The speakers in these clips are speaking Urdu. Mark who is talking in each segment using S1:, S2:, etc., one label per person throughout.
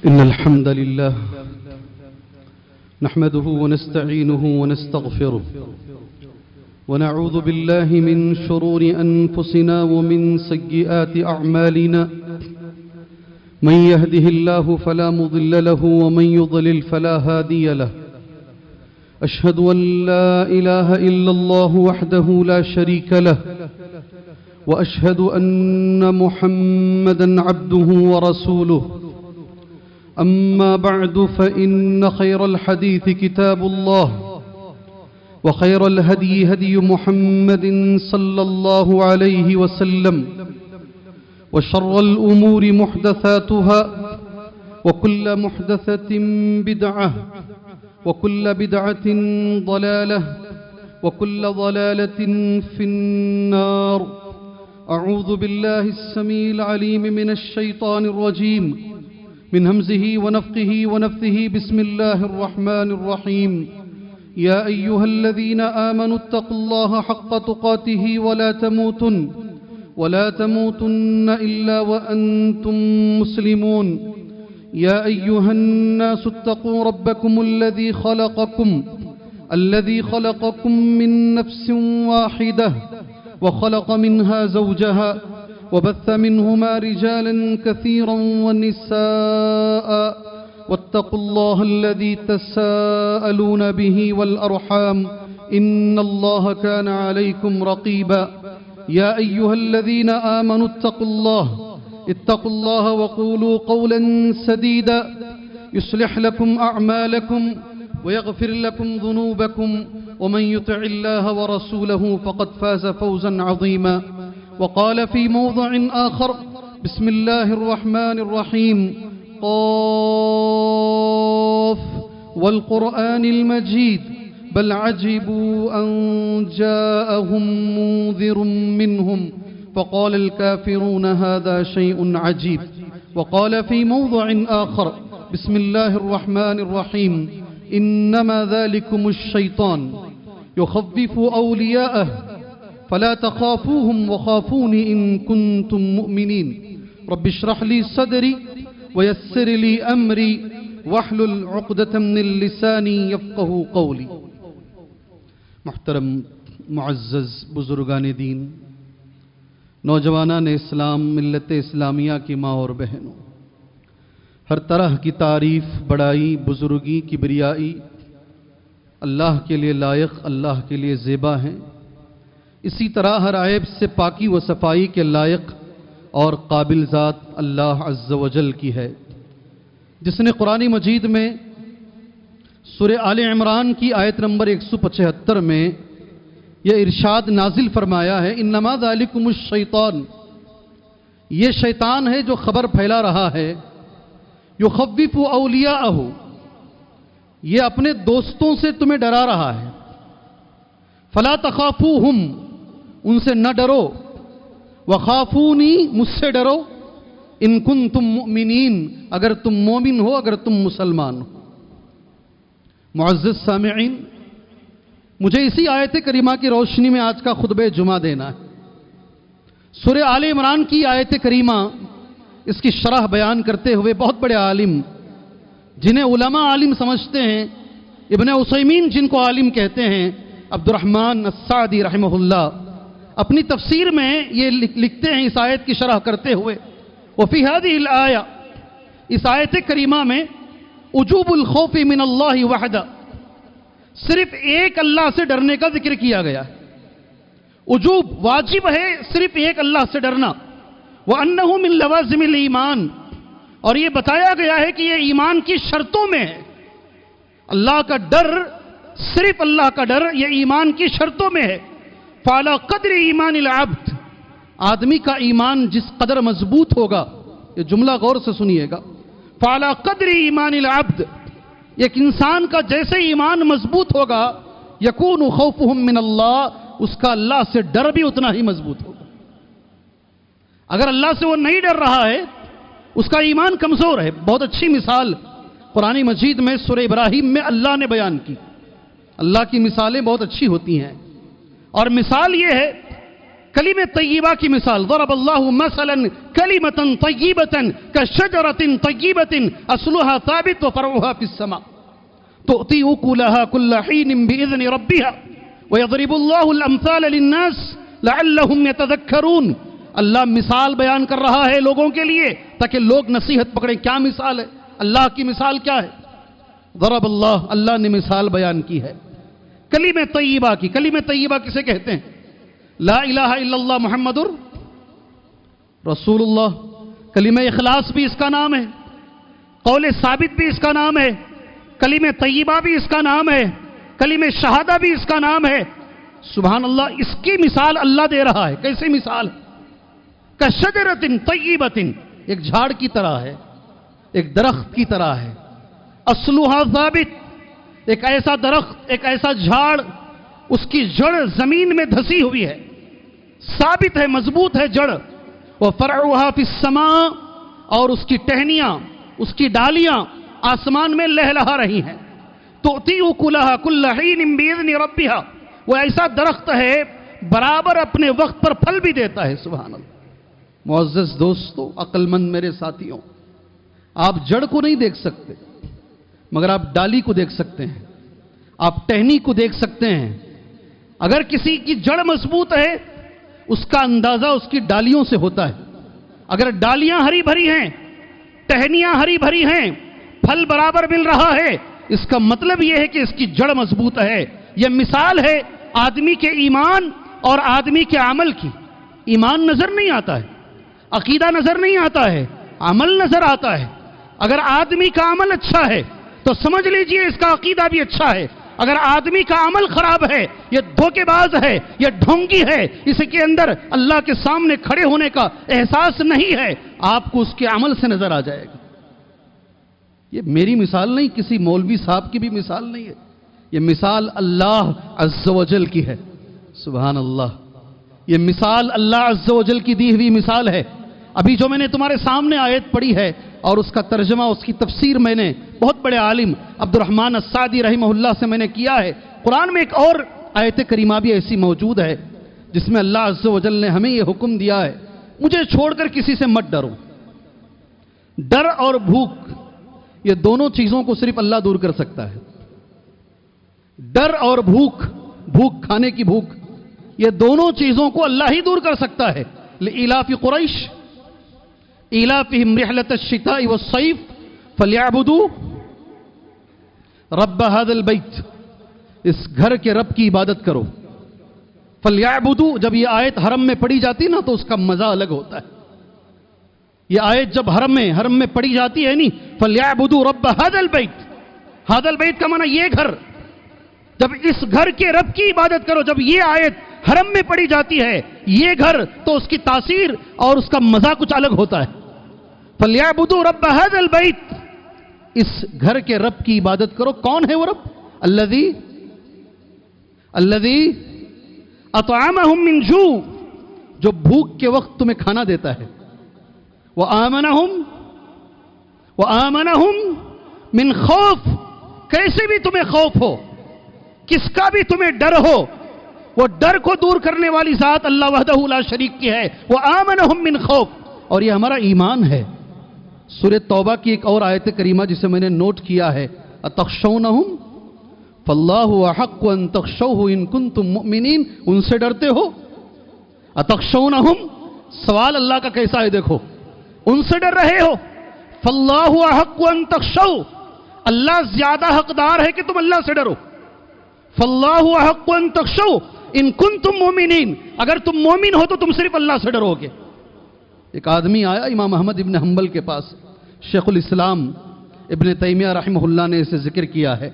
S1: إن الحمد لله نحمده ونستعينه ونستغفره ونعوذ بالله من شرور أنفسنا ومن سيئات أعمالنا من يهده الله فلا مضل له ومن يضلل فلا هادي له أشهد أن لا إله إلا الله وحده لا شريك له وأشهد أن محمدا عبده ورسوله أما بعد فإن خير الحديث كتاب الله وخير الهدي هدي محمد صلى الله عليه وسلم وشر الأمور محدثاتها وكل محدثة بدعة وكل بدعة ضلالة وكل ضلالة في النار. أعوذ بالله السميع العليم من الشيطان الرجيم من همزه ونفخه ونفثه. بسم الله الرحمن الرحيم. يا أيها الذين آمنوا اتقوا الله حق تقاته ولا تموتن إلا وأنتم مسلمون. يا أيها الناس اتقوا ربكم الذي خلقكم من نفس واحدة وخلق منها زوجها وبث منهما رجالا كثيرا ونساء واتقوا الله الذي تساءلون به والأرحام إن الله كان عليكم رقيبا. يا أيها الذين آمنوا اتقوا الله وقولوا قولا سديدا يصلح لكم أعمالكم ويغفر لكم ذنوبكم ومن يطع الله ورسوله فقد فاز فوزا عظيما. وقال في موضع آخر بسم الله الرحمن الرحيم قاف والقرآن المجيد بل عجبوا أن جاءهم منذر منهم فقال الكافرون هذا شيء عجيب. وقال في موضع آخر بسم الله الرحمن الرحيم إنما ذلكم الشيطان يخوف أولياءه فلا تخافوهم وخافوني إن كنتم مؤمنين. رب اشرح لي صدري ويسر لي أمري واحلل عقدة من لساني يفقهوا قولي. محترم معزز بزرگان دین، نوجوانان اسلام، ملت اسلامیہ کی ماں اور بہنوں، ہر طرح کی تعریف، بڑائی، بزرگی، کبریائی اللہ کے لیے لائق، اللہ کے لیے زیبا ہیں. اسی طرح ہر عیب سے پاکی و صفائی کے لائق اور قابل ذات اللہ عز و جل کی ہے، جس نے قرآن مجید میں سورہ آل عمران کی آیت نمبر 175 میں یہ ارشاد نازل فرمایا ہے انما ذالکم الشیطان، یہ شیطان ہے جو خبر پھیلا رہا ہے، یخوف اولیاءہ، یہ اپنے دوستوں سے تمہیں ڈرا رہا ہے، فلا تخافوہم، ان سے نہ ڈرو، وخافونی، مجھ سے ڈرو، ان کنتم مؤمنین، اگر تم مومن ہو، اگر تم مسلمان ہو. معزز سامعین، مجھے اسی آیت کریمہ کی روشنی میں آج کا خطبہ جمعہ دینا ہے. سورہ آل عمران کی آیت کریمہ، اس کی شرح بیان کرتے ہوئے بہت بڑے عالم، جنہیں علماء عالم سمجھتے ہیں، ابن عثیمین جن کو عالم کہتے ہیں، عبد الرحمن السعدی رحمہ اللہ، اپنی تفسیر میں یہ لکھتے ہیں اس آیت کی شرح کرتے ہوئے وفی هذه الآیہ، اس آیت کریمہ میں وجوب الخوف من اللہ وحدہ، صرف ایک اللہ سے ڈرنے کا ذکر کیا گیا ہے. وجوب، واجب ہے صرف ایک اللہ سے ڈرنا. وَأَنَّهُ مِن لَوَازِمِ الْإِيمَانِ، اور یہ بتایا گیا ہے کہ یہ ایمان کی شرطوں میں ہے. اللہ کا ڈر، صرف اللہ کا ڈر، یہ ایمان کی شرطوں میں ہے. فَعَلَى قَدْرِ إِيمَانِ الْعَبْدِ، آدمی کا ایمان جس قدر مضبوط ہوگا، یہ جملہ غور سے سنیے گا، فَعَلَى قَدْرِ إِيمَانِ الْعَبْدِ، ایک انسان کا جیسے ایمان مضبوط ہوگا، يَكُونُ خَوْفُهُم مِّنَ اللَّهِ، اس کا اللہ سے ڈر بھی اتنا ہی مضبوط ہوگا. اگر اللہ سے وہ نہیں ڈر رہا ہے، اس کا ایمان کمزور ہے. بہت اچھی مثال قرآن مجید میں سورہ ابراہیم میں اللہ نے بیان کی. اللہ کی مثالیں بہت اچھی ہوتی ہیں، اور مثال یہ ہے کلمہ طیبہ کی مثال، ضرب اللہ مثلا کلمۃ طیبۃ کشجرۃ طیبۃ اصلها ثابت وفرعها في السماء تؤتي أكلها كل حين بإذن ربها ويضرب الله الأمثال للناس لعلهم يتذكرون. اللہ مثال بیان کر رہا ہے لوگوں کے لیے تاکہ لوگ نصیحت پکڑیں. کیا مثال ہے؟ اللہ کی مثال کیا ہے؟ ضرب اللہ، اللہ نے مثال بیان کی ہے کلمہ طیبہ کی. کلمہ طیبہ کسے کہتے ہیں؟ لا الہ الا اللہ محمد رسول اللہ. کلمہ اخلاص بھی اس کا نام ہے، قول ثابت بھی اس کا نام ہے، کلمہ طیبہ بھی اس کا نام ہے، کلمہ شہادہ بھی اس کا نام ہے. سبحان اللہ. اس کی مثال اللہ دے رہا ہے. کیسے مثال ہے؟ کشجرۃ طیبۃ، ایک جھاڑ کی طرح ہے، ایک درخت کی طرح ہے. اصلها ثابت، ایک ایسا درخت، ایک ایسا جھاڑ، اس کی جڑ زمین میں دھسی ہوئی ہے، ثابت ہے، مضبوط ہے جڑ. وفرعها فی السماء، اور اس کی ٹہنیاں، اس کی ڈالیاں آسمان میں لہلہا رہی ہیں. تؤتی اکلها کل حین باذن ربها، وہ ایسا درخت ہے برابر اپنے وقت پر پھل بھی دیتا ہے. سبحان اللہ. معزز دوستو، عقل مند میرے ساتھیوں، آپ جڑ کو نہیں دیکھ سکتے مگر آپ ڈالی کو دیکھ سکتے ہیں، آپ ٹہنی کو دیکھ سکتے ہیں. اگر کسی کی جڑ مضبوط ہے اس کا اندازہ اس کی ڈالیوں سے ہوتا ہے. اگر ڈالیاں ہری بھری ہیں، ٹہنیاں ہری بھری ہیں، پھل برابر مل رہا ہے، اس کا مطلب یہ ہے کہ اس کی جڑ مضبوط ہے. یہ مثال ہے آدمی کے ایمان اور آدمی کے عمل کی. ایمان نظر نہیں آتا ہے، عقیدہ نظر نہیں آتا ہے، عمل نظر آتا ہے. اگر آدمی کا عمل اچھا ہے تو سمجھ لیجئے اس کا عقیدہ بھی اچھا ہے. اگر آدمی کا عمل خراب ہے، یہ دھوکے باز ہے، یہ ڈھونگی ہے، اس کے اندر اللہ کے سامنے کھڑے ہونے کا احساس نہیں ہے، آپ کو اس کے عمل سے نظر آ جائے گا. یہ میری مثال نہیں، کسی مولوی صاحب کی بھی مثال نہیں ہے، یہ مثال اللہ عز و جل کی ہے. سبحان اللہ. یہ مثال اللہ عز و جل کی دی ہوئی مثال ہے. ابھی جو میں نے تمہارے سامنے آیت پڑھی ہے اور اس کا ترجمہ، اس کی تفسیر میں نے بہت بڑے عالم عبد الرحمن السعدی رحمہ اللہ سے میں نے کیا ہے. قرآن میں ایک اور آیت کریمہ بھی ایسی موجود ہے جس میں اللہ عز و جل نے ہمیں یہ حکم دیا ہے، مجھے چھوڑ کر کسی سے مت ڈرو. ڈر اور بھوک، یہ دونوں چیزوں کو صرف اللہ دور کر سکتا ہے. ڈر اور بھوک، بھوک کھانے کی بھوک، یہ دونوں چیزوں کو اللہ ہی دور کر سکتا ہے. لإلاف قریش إِلَافِهِمْ رِحْلَةَ الشِّتَاءِ وَالصَّيْفِ فَلْيَعْبُدُوا رَبَّ هَذَا الْبَيْتِ. اس گھر کے رب کی عبادت کرو. فَلْيَعْبُدُوا، جب یہ آیت حرم میں پڑھی جاتی نا تو اس کا مزہ الگ ہوتا ہے. یہ آیت جب حرم میں پڑھی جاتی ہے نہیں، فَلْيَعْبُدُوا رَبَّ هَذَا الْبَيْتِ، هَذَا الْبَيْتِ کا معنی یہ گھر. جب اس گھر کے رب کی عبادت کرو، جب یہ آیت حرم میں پڑھی جاتی ہے یہ گھر، تو اس کی تاثیر اور اس کا مزہ کچھ الگ ہوتا ہے. فَلْيَعْبُدُوا رَبَّ هَذَا الْبَيْتِ، اس گھر کے رب کی عبادت کرو. کون ہے وہ رب؟ الذی اطعمہم من جوع، جو بھوک کے وقت تمہیں کھانا دیتا ہے. وآمنہم من خوف، کیسے بھی تمہیں خوف ہو، کس کا بھی تمہیں ڈر ہو، وہ ڈر کو دور کرنے والی ذات اللہ وحدہ لا شریک کی ہے. وآمنہم من خوف، اور یہ ہمارا ایمان ہے. سورہ توبہ کی ایک اور آیت کریمہ جسے میں نے نوٹ کیا ہے، اتخشونہم فاللہ احق ان تخشوہ ان کنتم مؤمنین، ان سے ڈرتے ہو. اتخشونہم، سوال اللہ کا کیسا ہے دیکھو، ان سے ڈر رہے ہو. فاللہ احق ان تخشوہ، اللہ زیادہ حقدار ہے کہ تم اللہ سے ڈرو. فاللہ احق ان تخشوہ ان کنتم مؤمنین، اگر تم مومن ہو تو تم صرف اللہ سے ڈرو گے. ایک آدمی آیا امام احمد ابن حنبل کے پاس، شیخ الاسلام ابن تیمیہ رحمہ اللہ نے اسے ذکر کیا ہے.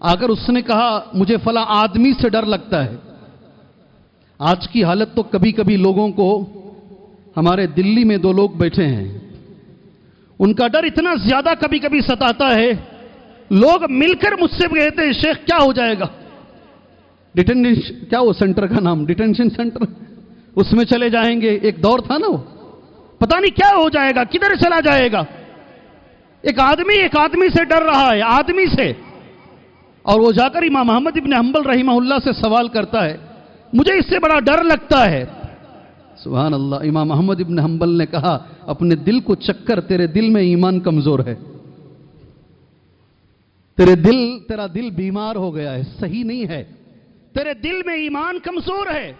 S1: آ کر اس نے کہا مجھے فلاں آدمی سے ڈر لگتا ہے. آج کی حالت تو کبھی کبھی لوگوں کو، ہمارے دلی میں 2 لوگ بیٹھے ہیں، ان کا ڈر اتنا زیادہ کبھی کبھی ستاتا ہے، لوگ مل کر مجھ سے کہتے ہیں شیخ کیا ہو جائے گا، کیا وہ سینٹر کا نام، ڈیٹینشن سینٹر، اس میں چلے جائیں گے. ایک دور تھا نا، وہ پتہ نہیں کیا ہو جائے گا، کدھر چلا جائے گا. ایک آدمی سے ڈر رہا ہے، آدمی سے. اور وہ جا کر امام احمد ابن حنبل رحمہ اللہ سے سوال کرتا ہے، مجھے اس سے بڑا ڈر لگتا ہے سبحان اللہ. امام احمد ابن حنبل نے کہا اپنے دل کو چکر، تیرے دل میں ایمان کمزور ہے، تیرا دل بیمار ہو گیا ہے، صحیح نہیں ہے، تیرے دل میں ایمان کمزور ہے.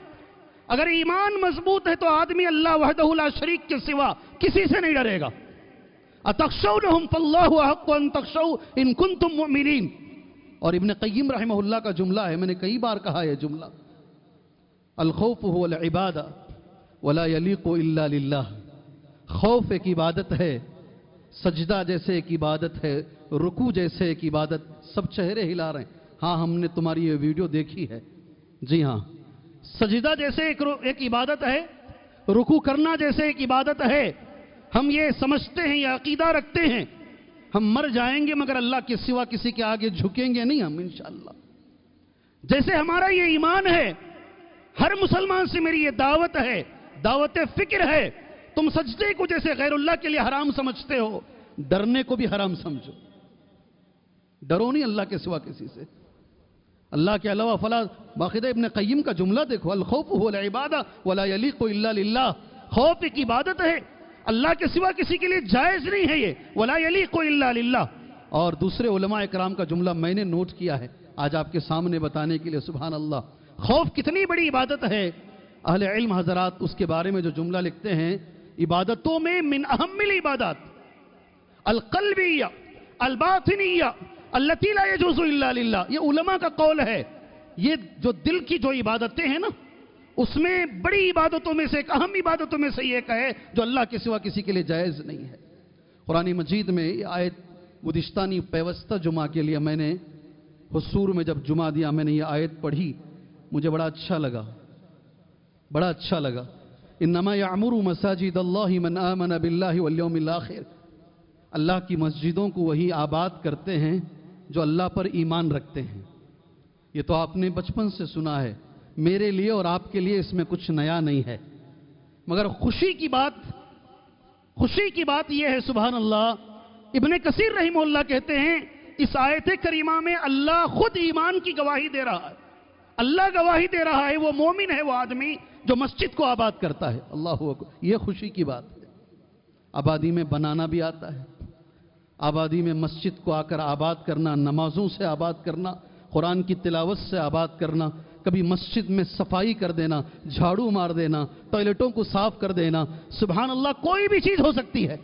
S1: اگر ایمان مضبوط ہے تو آدمی اللہ وحدہ لا شریک کے سوا کسی سے نہیں ڈرے گا. اتخشونہم فاللہ احق ان تخشوا ان کنتم مؤمنین. اور ابن قیم رحمہ اللہ کا جملہ ہے، میں نے کئی بار کہا یہ جملہ، الخوف هو العبادہ ولا يلیق الا للہ. خوف ایک عبادت ہے، سجدہ جیسے ایک عبادت ہے، رکوع جیسے ایک عبادت. سب چہرے ہلا رہے ہیں. ہاں ہم نے تمہاری یہ ویڈیو دیکھی ہے. جی ہاں، سجدہ جیسے ایک عبادت ہے، رکوع کرنا جیسے ایک عبادت ہے. ہم یہ سمجھتے ہیں، یہ عقیدہ رکھتے ہیں ہم مر جائیں گے مگر اللہ کے سوا کسی کے آگے جھکیں گے نہیں ہم انشاءاللہ. جیسے ہمارا یہ ایمان ہے، ہر مسلمان سے میری یہ دعوت ہے، دعوت فکر ہے. تم سجدے کو جیسے غیر اللہ کے لیے حرام سمجھتے ہو، ڈرنے کو بھی حرام سمجھو. ڈرو نہیں اللہ کے سوا کسی سے، اللہ کے علاوہ فلا. باقاعدہ ابن قیم کا جملہ دیکھو، الخوف هو العبادہ ولا یلیق الا للہ. خوف ایک عبادت ہے، اللہ کے سوا کسی کے لیے جائز نہیں ہے یہ، ولا یلیق الا للہ. اور دوسرے علماء اکرام کا جملہ میں نے نوٹ کیا ہے آج آپ کے سامنے بتانے کے لیے. سبحان اللہ، خوف کتنی بڑی عبادت ہے. اہل علم حضرات اس کے بارے میں جو جملہ لکھتے ہیں، عبادتوں میں من اہم العبادات القلبیہ الباطنیہ التی لا یجوز الا للہ. یہ علماء کا قول ہے. یہ جو دل کی جو عبادتیں ہیں نا، اس میں بڑی عبادتوں میں سے ایک، اہم عبادتوں میں سے ایک ہے جو اللہ کے سوا کسی کے لیے جائز نہیں ہے. قرآن مجید میں یہ آیت گزشتہ پیوستہ جمعہ کے لیے میں نے حضور میں جب جمعہ دیا، میں نے یہ آیت پڑھی، مجھے بڑا اچھا لگا. انما یعمر مساجد اللہ من آمن باللہ والیوم الآخر. اللہ کی مسجدوں کو وہی آباد کرتے ہیں جو اللہ پر ایمان رکھتے ہیں. یہ تو آپ نے بچپن سے سنا ہے، میرے لیے اور آپ کے لیے اس میں کچھ نیا نہیں ہے. مگر خوشی کی بات یہ ہے، سبحان اللہ، ابن کثیر رحمہ اللہ کہتے ہیں اس آیت کریمہ میں اللہ خود ایمان کی گواہی دے رہا ہے. اللہ گواہی دے رہا ہے وہ مومن ہے وہ آدمی جو مسجد کو آباد کرتا ہے. اللہ اکبر، یہ خوشی کی بات ہے. آبادی میں بنانا بھی آتا ہے، آبادی میں مسجد کو آ کر آباد کرنا، نمازوں سے آباد کرنا، قرآن کی تلاوت سے آباد کرنا، کبھی مسجد میں صفائی کر دینا، جھاڑو مار دینا، ٹوائلٹوں کو صاف کر دینا. سبحان اللہ، کوئی بھی چیز ہو سکتی ہے،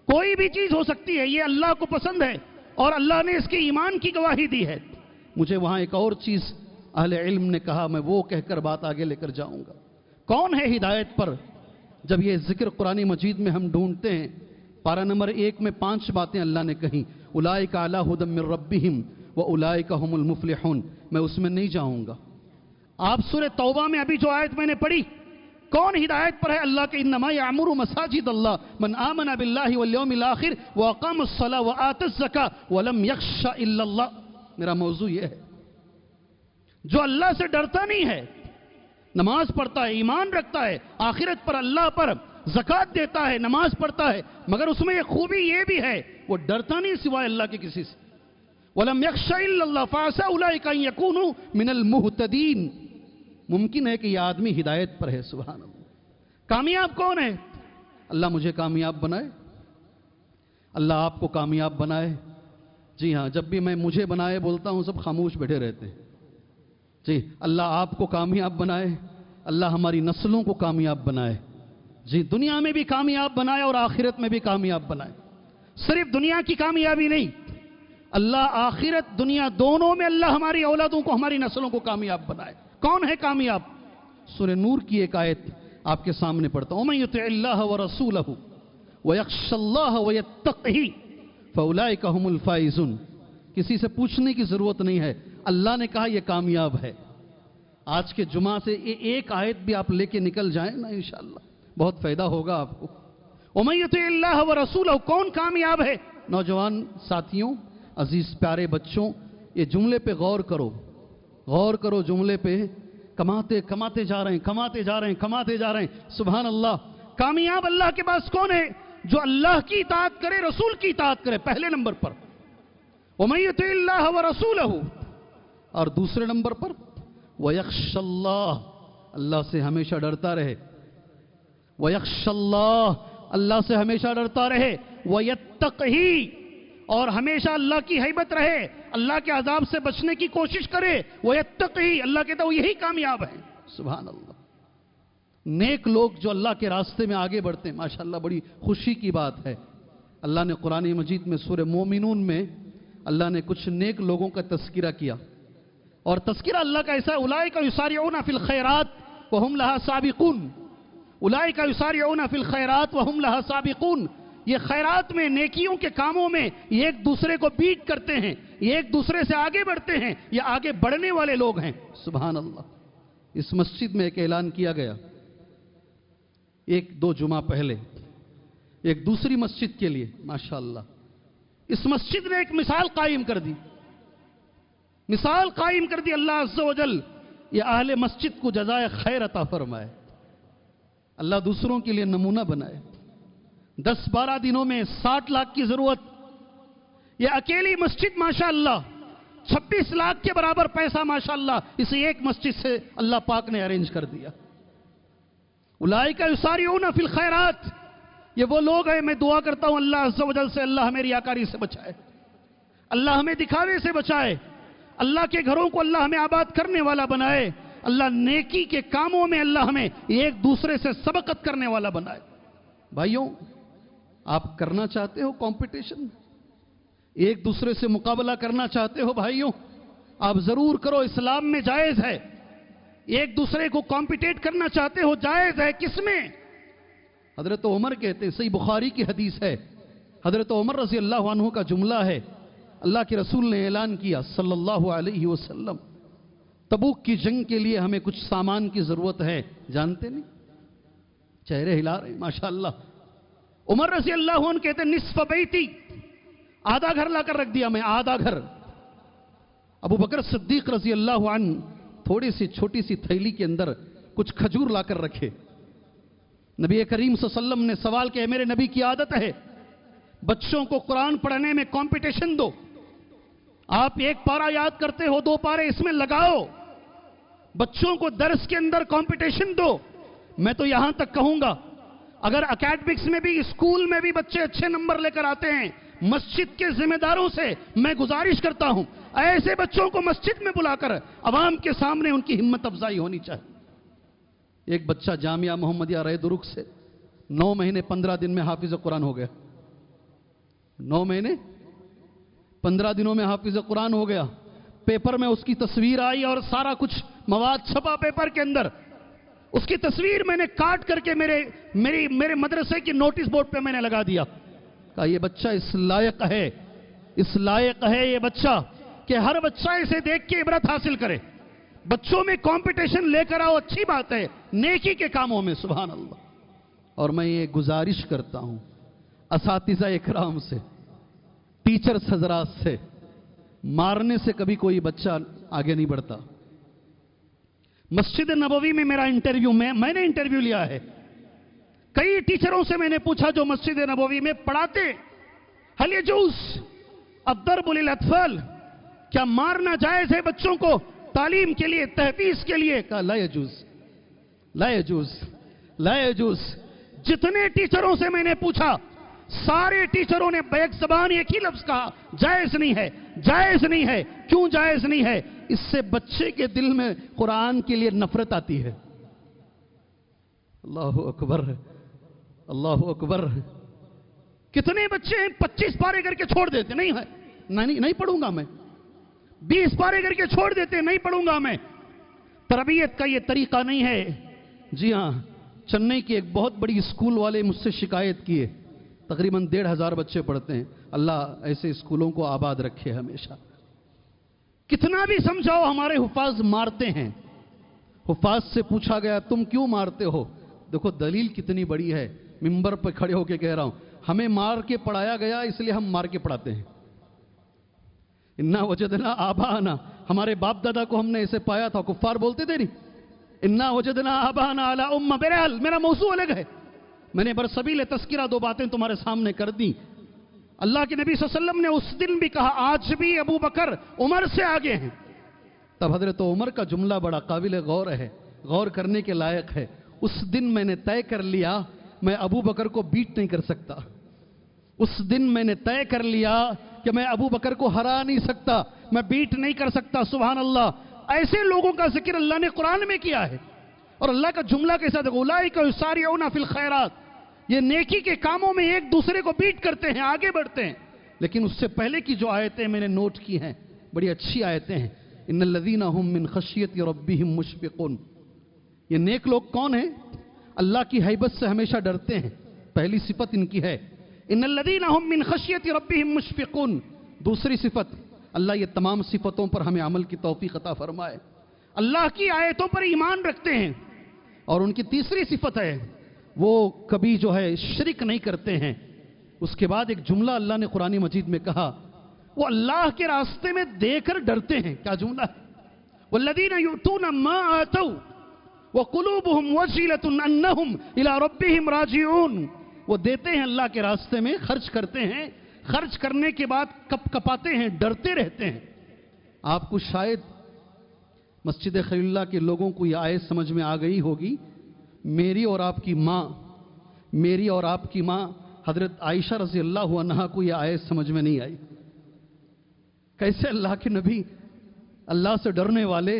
S1: کوئی بھی چیز ہو سکتی ہے. یہ اللہ کو پسند ہے اور اللہ نے اس کے ایمان کی گواہی دی ہے. مجھے وہاں ایک اور چیز اہل علم نے کہا، میں وہ کہہ کر بات آگے لے کر جاؤں گا. کون ہے ہدایت پر؟ جب یہ ذکر قرآن مجید میں ہم ڈھونڈتے ہیں، پارہ نمبر 1 میں 5 باتیں اللہ نے کہیں. اولئک علی ھدی من ربہم واولئک ھم المفلحون. میں اس میں نہیں جاؤں گا. آپ سورہ توبہ میں ابھی جو آیت میں نے پڑھی، کون ہدایت پر ہے؟ اللہ کے انما یعمر مساجد اللہ من آمن باللہ والیوم الآخر واقام الصلاۃ وآت الزکاۃ ولم یخش الا اللہ. میرا موضوع یہ ہے، جو اللہ سے ڈرتا نہیں ہے، نماز پڑھتا ہے، ایمان رکھتا ہے آخرت پر، اللہ پر، زکوٰۃ دیتا ہے، نماز پڑھتا ہے، مگر اس میں ایک خوبی یہ بھی ہے وہ ڈرتا نہیں سوائے اللہ کے کسی سے. وَلَمْ يَخْشَ إِلَّا اللَّهَ فَعَسَىٰ أُولَٰئِكَ أَن يَكُونُوا مِنَ الْمُهْتَدِينَ. ممکن ہے کہ یہ آدمی ہدایت پر ہے. سبحان اللہ. کامیاب کون ہے؟ اللہ مجھے کامیاب بنائے، اللہ آپ کو کامیاب بنائے. جی ہاں، جب بھی میں مجھے بنائے بولتا ہوں سب خاموش بیٹھے رہتے ہیں. جی، اللہ آپ کو کامیاب بنائے، اللہ ہماری نسلوں کو کامیاب بنائے. جی، دنیا میں بھی کامیاب بنائے اور آخرت میں بھی کامیاب بنائے. صرف دنیا کی کامیابی نہیں، اللہ آخرت دنیا دونوں میں اللہ ہماری اولادوں کو، ہماری نسلوں کو کامیاب بنائے. کون ہے کامیاب؟ سورہ نور کی ایک آیت آپ کے سامنے پڑھتا ہوں. وَمَن يُطِعِ اللَّهَ وَرَسُولَهُ وَيَخْشَ اللَّهَ وَيَتَّقْهِ فَأُولَئِكَ هُمُ الْفَائِزُونَ. کسی سے پوچھنے کی ضرورت نہیں ہے، اللہ نے کہا یہ کامیاب ہے. آج کے جمعہ سے ایک آیت بھی آپ لے کے نکل جائیں نا، انشاءاللہ بہت فائدہ ہوگا آپ کو. وَمَن يُطِعِ اللَّهَ وَرَسُولَهُ. کون کامیاب ہے؟ نوجوان ساتھیوں، عزیز پیارے بچوں، یہ جملے پہ غور کرو، غور کرو جملے پہ. کماتے جا رہے ہیں. سبحان اللہ. کامیاب اللہ کے پاس کون ہے؟ جو اللہ کی اطاعت کرے، رسول کی اطاعت کرے، پہلے نمبر پر. وَمَن يُطِعِ اللَّهَ وَرَسُولَهُ. اور دوسرے نمبر پر وَيَخْشَ اللَّهَ. اللہ سے ہمیشہ ڈرتا رہے. وَيَخْشَ اللَّهَ اللہ سے ہمیشہ ڈرتا رہے، وَيَتَّقِهِ اور ہمیشہ اللہ کی ہیبت رہے، اللہ کے عذاب سے بچنے کی کوشش کرے، وَيَتَّقِهِ اللہ کہتا ہے وہ یہی کامیاب ہے۔ سبحان اللہ۔ نیک لوگ جو اللہ کے راستے میں آگے بڑھتے ہیں، ماشاءاللہ بڑی خوشی کی بات ہے۔ اللہ نے قرآن مجید میں سورہ مومنون میں اللہ نے کچھ نیک لوگوں کا تذکرہ کیا، اور تذکرہ اللہ کا ایسا ہے، اولئک یسارعون فی الخیرات وہم لہا سابقون، اولئک یسارعون فی الخیرات وہم لہا سابقون، یہ خیرات میں، نیکیوں کے کاموں میں یہ ایک دوسرے کو بیٹ کرتے ہیں، یہ ایک دوسرے سے آگے بڑھتے ہیں، یہ آگے بڑھنے والے لوگ ہیں۔ سبحان اللہ۔ اس مسجد میں ایک اعلان کیا گیا 1-2 جمعہ پہلے ایک دوسری مسجد کے لیے، ماشاءاللہ اس مسجد نے ایک مثال قائم کر دی، مثال قائم کر دی۔ اللہ عز و جل یہ اہل مسجد کو جزائے خیر عطا فرمائے، اللہ دوسروں کے لیے نمونہ بنائے۔ 10-12 دنوں میں 60 لاکھ کی ضرورت، یہ اکیلی مسجد ماشاءاللہ 26 لاکھ کے برابر پیسہ ماشاءاللہ اسی ایک مسجد سے اللہ پاک نے ارینج کر دیا۔ اولئک یسارعون فی الخیرات، یہ وہ لوگ ہیں، میں دعا کرتا ہوں اللہ عز و جل سے اللہ ہمیں ریاکاری سے بچائے، اللہ ہمیں دکھاوے سے بچائے، اللہ کے گھروں کو اللہ ہمیں آباد کرنے والا بنائے، اللہ نیکی کے کاموں میں اللہ ہمیں ایک دوسرے سے سبقت کرنے والا بنائے۔ بھائیوں، آپ کرنا چاہتے ہو کمپٹیشن، ایک دوسرے سے مقابلہ کرنا چاہتے ہو بھائیوں، آپ ضرور کرو، اسلام میں جائز ہے۔ ایک دوسرے کو کمپیٹیٹ کرنا چاہتے ہو، جائز ہے۔ کس میں؟ حضرت عمر کہتے ہیں، صحیح بخاری کی حدیث ہے، حضرت عمر رضی اللہ عنہ کا جملہ ہے، اللہ کے رسول نے اعلان کیا صلی اللہ علیہ وسلم، تبوک کی جنگ کے لیے ہمیں کچھ سامان کی ضرورت ہے، جانتے نہیں؟ چہرے ہلا رہے ہیں ماشاءاللہ۔ عمر رضی اللہ عنہ کہتے ہیں نصف بیتی، آدھا گھر لا کر رکھ دیا میں، آدھا گھر۔ ابو بکر صدیق رضی اللہ عنہ تھوڑی سی چھوٹی سی تھیلی کے اندر کچھ کھجور لا کر رکھے۔ نبی کریم صلی اللہ علیہ وسلم نے سوال کیا، میرے نبی کی عادت ہے بچوں کو قرآن پڑھنے میں کمپٹیشن دو، آپ 1 پارہ یاد کرتے ہو 2 پارے اس میں لگاؤ، بچوں کو درس کے اندر کمپٹیشن دو۔ میں تو یہاں تک کہوں گا اگر اکیڈمکس میں بھی، اسکول میں بھی بچے اچھے نمبر لے کر آتے ہیں، مسجد کے ذمہ داروں سے میں گزارش کرتا ہوں ایسے بچوں کو مسجد میں بلا کر عوام کے سامنے ان کی ہمت افزائی ہونی چاہیے۔ ایک بچہ جامعہ محمدیہ رے درگ سے 9 مہینے 15 دن میں حافظ قرآن ہو گیا، 9 مہینے 15 دنوں میں حافظ قرآن ہو گیا۔ پیپر میں اس کی تصویر آئی اور سارا کچھ مواد چھپا پیپر کے اندر، اس کی تصویر میں نے کاٹ کر کے میرے مدرسے کی نوٹس بورڈ پہ میں نے لگا دیا، کہا یہ بچہ اس لائق ہے یہ بچہ کہ ہر بچہ اسے دیکھ کے عبرت حاصل کرے۔ بچوں میں کمپٹیشن لے کر آؤ، اچھی بات ہے، نیکی کے کاموں میں، سبحان اللہ۔ اور میں یہ گزارش کرتا ہوں اساتذہ اکرام سے، ٹیچرز حضرات سے، مارنے سے کبھی کوئی بچہ آگے نہیں بڑھتا۔ مسجد نبوی میں میرا انٹرویو، میں نے انٹرویو لیا ہے، کئی ٹیچروں سے میں نے پوچھا جو مسجد نبوی میں پڑھاتے، هل يجوز الضرب للاطفال، کیا مارنا جائز ہے بچوں کو تعلیم کے لیے، تحفیظ کے لیے؟ کہا لا يجوز۔ جتنے ٹیچروں سے میں نے پوچھا سارے ٹیچروں نے بیک زبان ایک ہی لفظ کہا، جائز نہیں ہے۔ کیوں جائز نہیں ہے؟ اس سے بچے کے دل میں قرآن کے لیے نفرت آتی ہے۔ اللہ اکبر۔ کتنے بچے ہیں 25 پارے کر کے چھوڑ دیتے، نہیں پڑھوں گا میں، 20 پارے کر کے چھوڑ دیتے، نہیں پڑھوں گا میں۔ تربیت کا یہ طریقہ نہیں ہے۔ جی ہاں، چنئی کے ایک بہت بڑی اسکول والے مجھ سے شکایت کیے، تقریباً 1,500 بچے پڑھتے ہیں، اللہ ایسے اسکولوں کو آباد رکھے ہمیشہ۔ کتنا بھی سمجھاؤ ہمارے حفاظ مارتے ہیں۔ حفاظ سے پوچھا گیا تم کیوں مارتے ہو؟ دیکھو دلیل کتنی بڑی ہے، منبر پہ کھڑے ہو کے کہہ رہا ہوں، ہمیں مار کے پڑھایا گیا اس لیے ہم مار کے پڑھاتے ہیں۔ انا وجدنا آبانا، ہمارے باپ دادا کو ہم نے ایسے پایا تھا، کفار بولتے تھے نہیں، انا وجدنا آبانا علی امہ۔ بہرحال میرا موضوع الگ ہے، میں نے برسبیل تذکرہ 2 باتیں تمہارے سامنے کر دی۔ اللہ کے نبی صلی اللہ علیہ وسلم نے اس دن بھی کہا آج بھی ابو بکر عمر سے آگے ہیں۔ تب حضرت عمر کا جملہ بڑا قابل غور ہے، غور کرنے کے لائق ہے۔ اس دن میں نے طے کر لیا میں ابو بکر کو بیٹ نہیں کر سکتا. اس دن میں نے طے کر لیا کہ میں ابو بکر کو ہرا نہیں سکتا, میں بیٹ نہیں کر سکتا. سبحان اللہ. ایسے لوگوں کا ذکر اللہ نے قرآن میں کیا ہے, اور اللہ کا جملہ کیسا دیکھو, اولئک یسارعون فی الخیرات, یہ نیکی کے کاموں میں ایک دوسرے کو بیٹ کرتے ہیں, آگے بڑھتے ہیں. لیکن اس سے پہلے کی جو آیتیں میں نے نوٹ کی ہیں بڑی اچھی آیتیں ہیں. ان الذین هم من خشیت ربهم مشفقون, یہ نیک لوگ کون ہیں؟ اللہ کی ہیبت سے ہمیشہ ڈرتے ہیں, پہلی صفت ان کی ہے. ان الذین هم من خشیت ربهم مشفقون. دوسری صفت, اللہ یہ تمام صفتوں پر ہمیں عمل کی توفیق عطا فرمائے, اللہ کی آیتوں پر ایمان رکھتے ہیں. اور ان کی تیسری صفت ہے وہ کبھی جو ہے شرک نہیں کرتے ہیں. اس کے بعد ایک جملہ اللہ نے قرآن مجید میں کہا, وہ اللہ کے راستے میں دے کر ڈرتے ہیں. کیا جملہ ہے؟ والذین یؤتون ما آتوا وقلوبهم وجلۃ انہم الی ربہم راجعون. وہ دیتے ہیں اللہ کے راستے میں, خرچ کرتے ہیں, خرچ کرنے کے بعد کپ کپاتے ہیں, ڈرتے رہتے ہیں. آپ کو شاید مسجد خلیل اللہ کے لوگوں کو یہ آیت سمجھ میں آ گئی ہوگی. میری اور آپ کی ماں حضرت عائشہ رضی اللہ عنہا کو یہ آیت سمجھ میں نہیں آئی. کیسے اللہ کے نبی, اللہ سے ڈرنے والے,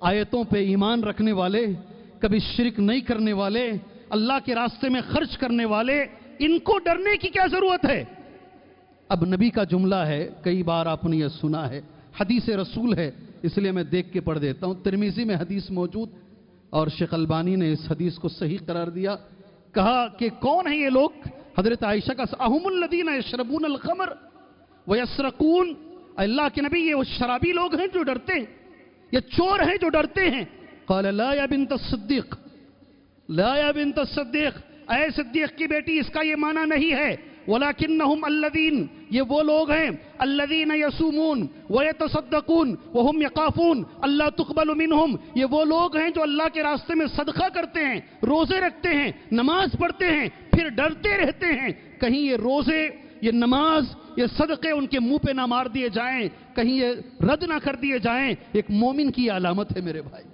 S1: آیتوں پہ ایمان رکھنے والے, کبھی شرک نہیں کرنے والے, اللہ کے راستے میں خرچ کرنے والے, ان کو ڈرنے کی کیا ضرورت ہے؟ اب نبی کا جملہ ہے, کئی بار آپ نے یہ سنا ہے, حدیث رسول ہے, اس لیے میں دیکھ کے پڑھ دیتا ہوں. ترمذی میں حدیث موجود, اور شیخ البانی نے اس حدیث کو صحیح قرار دیا. کہا کہ کون ہیں یہ لوگ؟ حضرت عائشہ کا, اہم الذین یشربون الخمر ویسرقون. اللہ کے نبی, یہ وہ شرابی لوگ ہیں جو ڈرتے ہیں, یہ چور ہیں جو ڈرتے ہیں. قال لا یا بنت الصدیق, لا یا بنت الصدیق, اے صدیق کی بیٹی, اس کا یہ معنی نہیں ہے. ولیکنہم الذین, یہ وہ لوگ ہیں, الذین یصومون ویتصدقون وہم یخافون اللہ تقبل منہم, یہ وہ لوگ ہیں جو اللہ کے راستے میں صدقہ کرتے ہیں, روزے رکھتے ہیں, نماز پڑھتے ہیں, پھر ڈرتے رہتے ہیں کہیں یہ روزے, یہ نماز, یہ صدقے ان کے منہ پہ نہ مار دیے جائیں, کہیں یہ رد نہ کر دیے جائیں. ایک مومن کی علامت ہے میرے بھائی.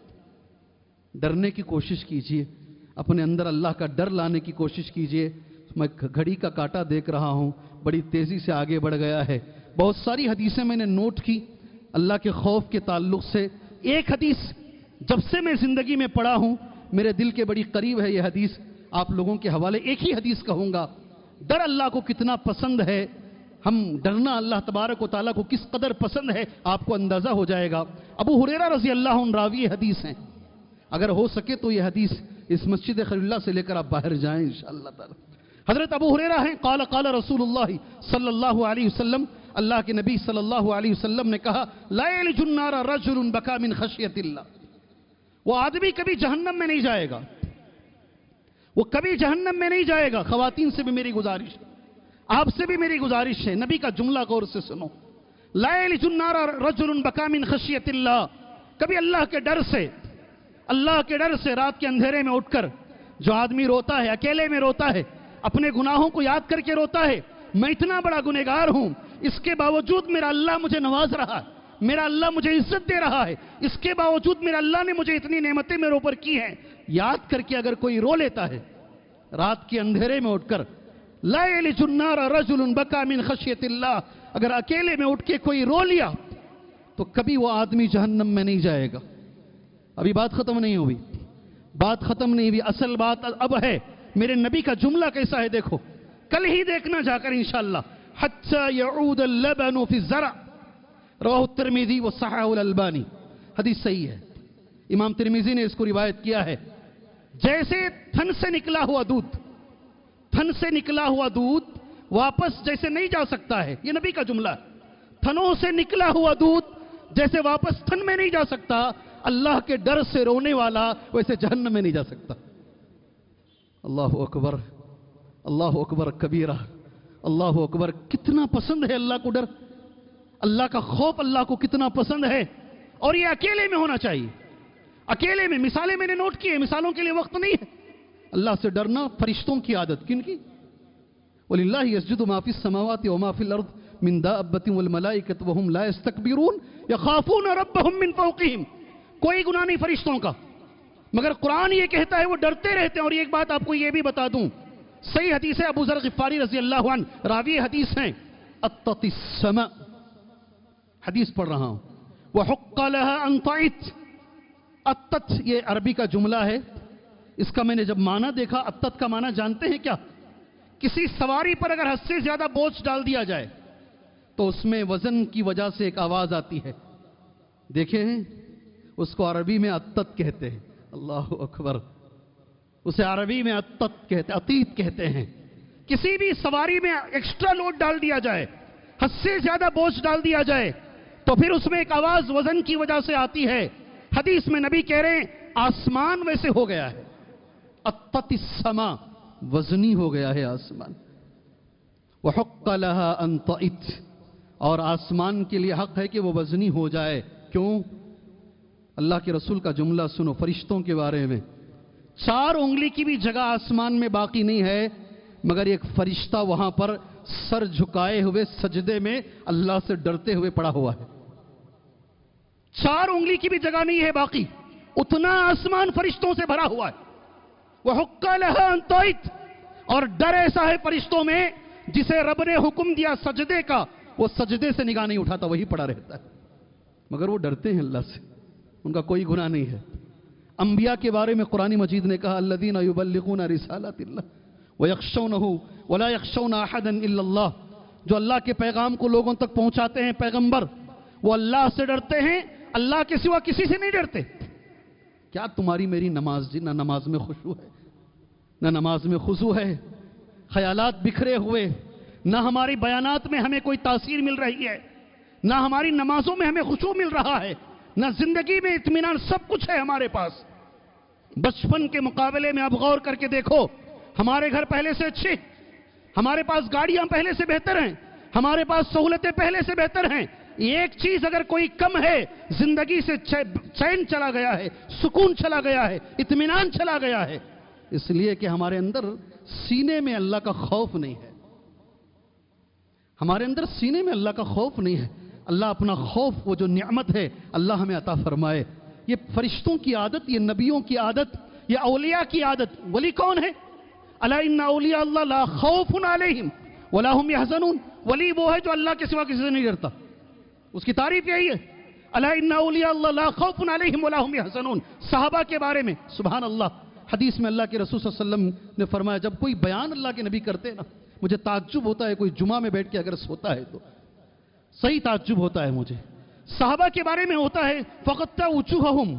S1: ڈرنے کی کوشش کیجئے, اپنے اندر اللہ کا ڈر لانے کی کوشش کیجئے. میں گھڑی کا کاٹا دیکھ رہا ہوں, بڑی تیزی سے آگے بڑھ گیا ہے. بہت ساری حدیثیں میں نے نوٹ کی اللہ کے خوف کے تعلق سے. ایک حدیث جب سے میں زندگی میں پڑھا ہوں میرے دل کے بڑی قریب ہے یہ حدیث, آپ لوگوں کے حوالے ایک ہی حدیث کہوں گا. ڈر اللہ کو کتنا پسند ہے, ہم ڈرنا اللہ تبارک و تعالیٰ کو کس قدر پسند ہے آپ کو اندازہ ہو جائے گا. ابو ہریرہ رضی اللہ عنہ راوی حدیث ہیں, اگر ہو سکے تو یہ حدیث اس مسجد خلیل اللہ سے لے کر آپ باہر جائیں انشاءاللہ تعالی. حضرت ابو ہریرہ ہیں, قال قال رسول اللہ صلی اللہ علیہ وسلم, اللہ کے نبی صلی اللہ علیہ وسلم نے کہا, لا یلج النار رجل بکا من خشیت اللہ. وہ آدمی کبھی جہنم میں نہیں جائے گا, وہ کبھی جہنم میں نہیں جائے گا. خواتین سے بھی میری گزارش, آپ سے بھی میری گزارش ہے, نبی کا جملہ غور سے سنو. لا یلج النار رجل بکا من خشیت اللہ, کبھی اللہ کے ڈر سے رات کے اندھیرے میں اٹھ کر جو آدمی روتا ہے, اکیلے میں روتا ہے, اپنے گناہوں کو یاد کر کے روتا ہے, میں اتنا بڑا گنہگار ہوں, اس کے باوجود میرا اللہ مجھے نواز رہا ہے, میرا اللہ مجھے عزت دے رہا ہے, اس کے باوجود میرا اللہ نے مجھے اتنی نعمتیں میرے اوپر کی ہیں, یاد کر کے اگر کوئی رو لیتا ہے رات کے اندھیرے میں اٹھ کر, لا یلج النار رجل بکا من خشیت اللہ, اگر اکیلے میں اٹھ کے کوئی رو لیا تو کبھی وہ آدمی جہنم میں نہیں جائے گا. ابھی بات ختم نہیں ہوئی, بات ختم نہیں ہوئی, اصل بات اب ہے. میرے نبی کا جملہ کیسا ہے دیکھو, کل ہی دیکھنا جا کر انشاءاللہ. حتی یعود اللبن فی الزرع, رواہ الترمذی وصححہ الالبانی, حدیث صحیح ہے, امام ترمذی نے اس کو روایت کیا ہے. جیسے تھن سے نکلا ہوا دودھ واپس جیسے نہیں جا سکتا ہے, یہ نبی کا جملہ ہے. تھنوں سے نکلا ہوا دودھ جیسے واپس تھن میں نہیں جا سکتا, اللہ کے ڈر سے رونے والا ویسے جہنم میں نہیں جا سکتا. اللہ اکبر, اللہ اکبر کبیرہ, اللہ اکبر. کتنا پسند ہے اللہ کو ڈر, اللہ کا خوف اللہ کو کتنا پسند ہے. اور یہ اکیلے میں ہونا چاہیے, اکیلے میں. مثالیں میں نے نوٹ کی ہیں, مثالوں کے لیے وقت نہیں ہے. اللہ سے ڈرنا فرشتوں کی عادت, کن کی؟ وَلِلَّهِ يَسْجُدُ مَا فِي السَّمَاوَاتِ وَمَا فِي الْأَرْضِ مِن دَابَّةٍ وَالْمَلَائِكَةُ وَهُمْ لَا يَسْتَكْبِرُونَ يَخَافُونَ رَبَّهُمْ مِنْ فَوْقِهِمْ. کوئی گناہ نہیں فرشتوں کا,
S2: مگر قرآن یہ کہتا ہے وہ ڈرتے رہتے ہیں. اور ایک بات آپ کو یہ بھی بتا دوں, صحیح حدیث ہے, ابو ذر غفاری رضی اللہ عنہ راوی حدیث ہیں, اطت السماء, حدیث پڑھ رہا ہوں, وحق لها ان طعت. اطت یہ عربی کا جملہ ہے, اس کا میں نے جب معنی دیکھا, اطت کا معنی جانتے ہیں کیا؟ کسی سواری پر اگر حد سے زیادہ بوجھ ڈال دیا جائے تو اس میں وزن کی وجہ سے ایک آواز آتی ہے, دیکھیں ہیں, اس کو عربی میں اطت کہتے ہیں. اللہ اکبر, اسے عربی میں اطت کہتے, عتیت کہتے ہیں. کسی بھی سواری میں ایکسٹرا لوڈ ڈال دیا جائے, حد سے زیادہ بوجھ ڈال دیا جائے, تو پھر اس میں ایک آواز وزن کی وجہ سے آتی ہے. حدیث میں نبی کہہ رہے ہیں آسمان ویسے ہو گیا ہے, اطت السما, وزنی ہو گیا ہے آسمان. وحق لها ان طعت, اور آسمان کے لیے حق ہے کہ وہ وزنی ہو جائے. کیوں؟ اللہ کے رسول کا جملہ سنو فرشتوں کے بارے میں. 4 انگلی کی بھی جگہ آسمان میں باقی نہیں ہے مگر ایک فرشتہ وہاں پر سر جھکائے ہوئے سجدے میں اللہ سے ڈرتے ہوئے پڑا ہوا ہے. 4 انگلی کی بھی جگہ نہیں ہے باقی, اتنا آسمان فرشتوں سے بھرا ہوا ہے. وحق لها ان طعت, اور ڈر ایسا ہے فرشتوں میں جسے رب نے حکم دیا سجدے کا, وہ سجدے سے نگاہ نہیں اٹھاتا, وہی پڑا رہتا ہے. مگر وہ ڈرتے ہیں اللہ سے, ان کا کوئی گناہ نہیں ہے. انبیاء کے بارے میں قرآن مجید نے کہا الذین یبلغون رسالات اللہ ویخشونہ ولا یخشون احدا الا اللہ, جو اللہ کے پیغام کو لوگوں تک پہنچاتے ہیں پیغمبر, وہ اللہ سے ڈرتے ہیں, اللہ کے سوا کسی سے نہیں ڈرتے. کیا تمہاری میری نماز جی, نہ نماز میں خشوع ہے, نہ نماز میں خضوع ہے, خیالات بکھرے ہوئے, نہ ہماری بیانات میں ہمیں کوئی تاثیر مل رہی ہے, نہ ہماری نمازوں میں ہمیں خشوع مل رہا ہے, نہ زندگی میں اطمینان. سب کچھ ہے ہمارے پاس. بچپن کے مقابلے میں اب غور کر کے دیکھو, ہمارے گھر پہلے سے اچھے, ہمارے پاس گاڑیاں پہلے سے بہتر ہیں, ہمارے پاس سہولتیں پہلے سے بہتر ہیں. ایک چیز اگر کوئی کم ہے, زندگی سے چین چلا گیا ہے, سکون چلا گیا ہے, اطمینان چلا گیا ہے, اس لیے کہ ہمارے اندر سینے میں اللہ کا خوف نہیں ہے. ہمارے اندر سینے میں اللہ کا خوف نہیں ہے. اللہ اپنا خوف, وہ جو نعمت ہے, اللہ ہمیں عطا فرمائے. یہ فرشتوں کی عادت, یہ نبیوں کی عادت, یہ اولیاء کی عادت. ولی کون ہے؟ الا ان اولیاء اللہ لا خوف علیہم ولا هم يحزنون. ولی وہ ہے جو اللہ کے سوا کسی سے نہیں ڈرتا, اس کی تعریف یہی ہے. الا ان اولیاء اللہ لا خوف علیہم ولا هم يحزنون. صحابہ کے بارے میں سبحان اللہ, حدیث میں اللہ کے رسول صلی اللہ علیہ وسلم نے فرمایا, جب کوئی بیان اللہ کے نبی کرتے نا, مجھے تعجب ہوتا ہے, کوئی جمعہ میں بیٹھ کے اگر سوتا ہے تو صحیح تعجب ہوتا ہے مجھے. صحابہ کے بارے میں ہوتا ہے فقط وجوہہم,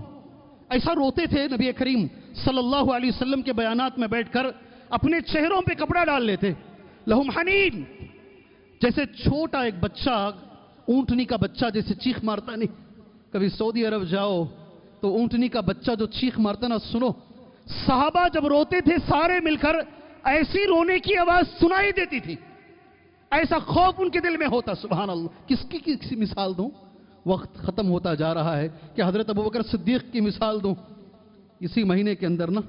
S2: ایسا روتے تھے نبی کریم صلی اللہ علیہ وسلم کے بیانات میں بیٹھ کر, اپنے چہروں پہ کپڑا ڈال لیتے. لہم حنین, جیسے چھوٹا ایک بچہ, اونٹنی کا بچہ جیسے چیخ مارتا نہیں, کبھی سعودی عرب جاؤ تو اونٹنی کا بچہ جو چیخ مارتا نا, سنو, صحابہ جب روتے تھے سارے مل کر, ایسی رونے کی آواز سنائی دیتی تھی, ایسا خوف ان کے دل میں ہوتا. سبحان اللہ. کسی مثال دوں, وقت ختم ہوتا جا رہا ہے, کہ حضرت ابوبکر صدیق کی مثال دوں. اسی مہینے کے اندر نا,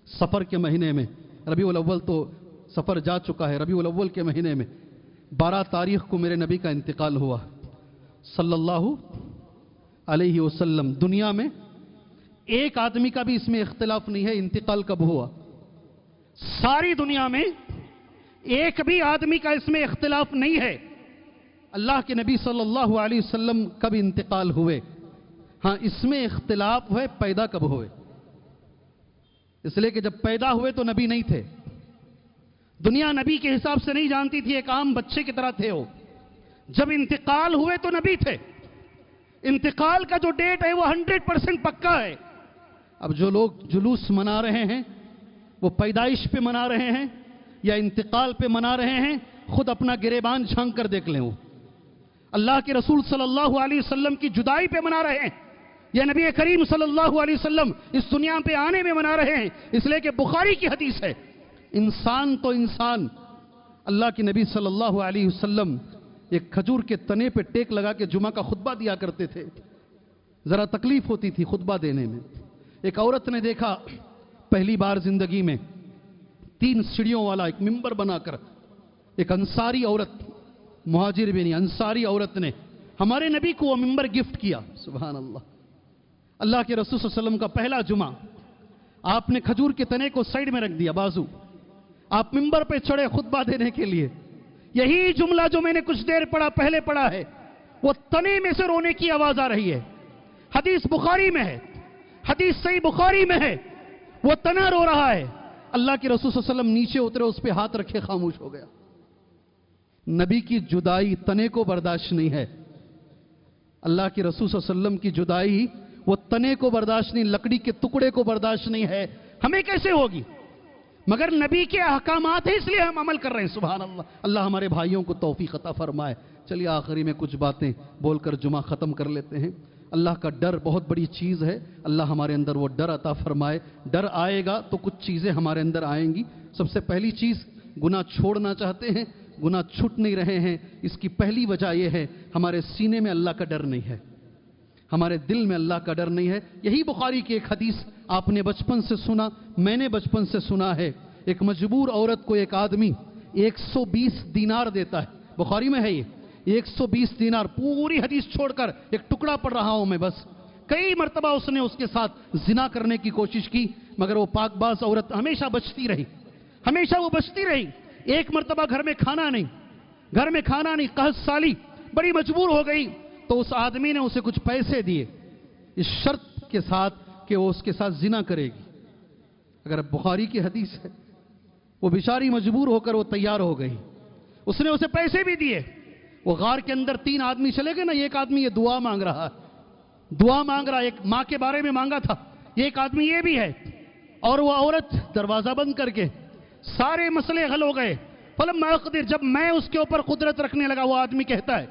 S2: سفر کے مہینے میں, ربیع الاول تو سفر جا چکا ہے, ربیع الاول کے مہینے میں 12 تاریخ کو میرے نبی کا انتقال ہوا صلی اللہ علیہ وسلم. دنیا میں ایک آدمی کا بھی اس میں اختلاف نہیں ہے انتقال کب ہوا. ساری دنیا میں ایک بھی آدمی کا اس میں اختلاف نہیں ہے اللہ کے نبی صلی اللہ علیہ وسلم کب انتقال ہوئے. ہاں, اس میں اختلاف ہے پیدا کب ہوئے. اس لیے کہ جب پیدا ہوئے تو نبی نہیں تھے, دنیا نبی کے حساب سے نہیں جانتی تھی, ایک عام بچے کی طرح تھے وہ. جب انتقال ہوئے تو نبی تھے. انتقال کا جو ڈیٹ ہے وہ 100% پکا ہے. اب جو لوگ جلوس منا رہے ہیں وہ پیدائش پہ منا رہے ہیں یا انتقال پہ منا رہے ہیں, خود اپنا گریبان جھانک کر دیکھ لیں. وہ اللہ کے رسول صلی اللہ علیہ وسلم کی جدائی پہ منا رہے ہیں یا نبی کریم صلی اللہ علیہ وسلم اس دنیا پہ آنے میں منا رہے ہیں. اس لیے کہ بخاری کی حدیث ہے, انسان تو انسان. اللہ کے نبی صلی اللہ علیہ وسلم ایک کھجور کے تنے پہ ٹیک لگا کے جمعہ کا خطبہ دیا کرتے تھے. ذرا تکلیف ہوتی تھی خطبہ دینے میں. ایک عورت نے دیکھا پہلی بار زندگی میں 3 سیڑھیوں والا ایک ممبر بنا کر, ایک انصاری عورت, مہاجر بھی نہیں, انصاری عورت نے ہمارے نبی کو وہ ممبر گفٹ کیا. سبحان اللہ. اللہ کے رسول صلی اللہ علیہ وسلم کا پہلا جمعہ، آپ نے کھجور کے تنے کو سائڈ میں رکھ دیا، بازو، آپ ممبر پہ چڑھے خطبہ دینے کے لیے. یہی جملہ جو میں نے کچھ دیر پہلے پڑھا ہے، وہ تنے میں سے رونے کی آواز آ رہی ہے. حدیث بخاری میں ہے، حدیث صحیح بخاری میں ہے، وہ تنا رو رہا ہے. اللہ کے رسول صلی اللہ علیہ وسلم نیچے اترے، اس پہ ہاتھ رکھے خاموش ہو گیا. نبی کی جدائی تنے کو برداشت نہیں ہے. اللہ کے رسول صلی اللہ علیہ وسلم کی جدائی وہ تنے کو برداشت نہیں، لکڑی کے ٹکڑے کو برداشت نہیں ہے. ہمیں کیسے ہوگی؟ مگر نبی کے احکامات ہیں، اس لیے ہم عمل کر رہے ہیں. سبحان اللہ. اللہ ہمارے بھائیوں کو توفیق عطا فرمائے. چلیے آخری میں کچھ باتیں بول کر جمعہ ختم کر لیتے ہیں. اللہ کا ڈر بہت بڑی چیز ہے. اللہ ہمارے اندر وہ ڈر عطا فرمائے. ڈر آئے گا تو کچھ چیزیں ہمارے اندر آئیں گی. سب سے پہلی چیز، گناہ چھوڑنا چاہتے ہیں، گناہ چھوٹ نہیں رہے ہیں. اس کی پہلی وجہ یہ ہے ہمارے سینے میں اللہ کا ڈر نہیں ہے، ہمارے دل میں اللہ کا ڈر نہیں ہے. یہی بخاری کی ایک حدیث آپ نے بچپن سے سنا، میں نے بچپن سے سنا ہے. ایک مجبور عورت کو ایک آدمی 120 دینار دیتا ہے. بخاری میں ہے یہ 120 دینار. پوری حدیث چھوڑ کر ایک ٹکڑا پڑھ رہا ہوں میں بس. کئی مرتبہ اس نے اس کے ساتھ زنا کرنے کی کوشش کی، مگر وہ پاک باز عورت ہمیشہ بچتی رہی، ہمیشہ وہ بچتی رہی. ایک مرتبہ گھر میں کھانا نہیں، قحط سالی، بڑی مجبور ہو گئی. تو اس آدمی نے اسے کچھ پیسے دیے اس شرط کے ساتھ کہ وہ اس کے ساتھ زنا کرے گی. اگر بخاری کی حدیث ہے، وہ بیچاری مجبور ہو کر وہ تیار ہو گئی. اس نے اسے پیسے بھی دیے. وہ غار کے اندر 3 آدمی چلے گئے نا. ایک آدمی یہ دعا مانگ رہا ہے، ایک ماں کے بارے میں مانگا تھا. ایک آدمی یہ بھی ہے. اور وہ عورت دروازہ بند کر کے، سارے مسئلے حل ہو گئے. فلما اقدر، جب میں اس کے اوپر قدرت رکھنے لگا، وہ آدمی کہتا ہے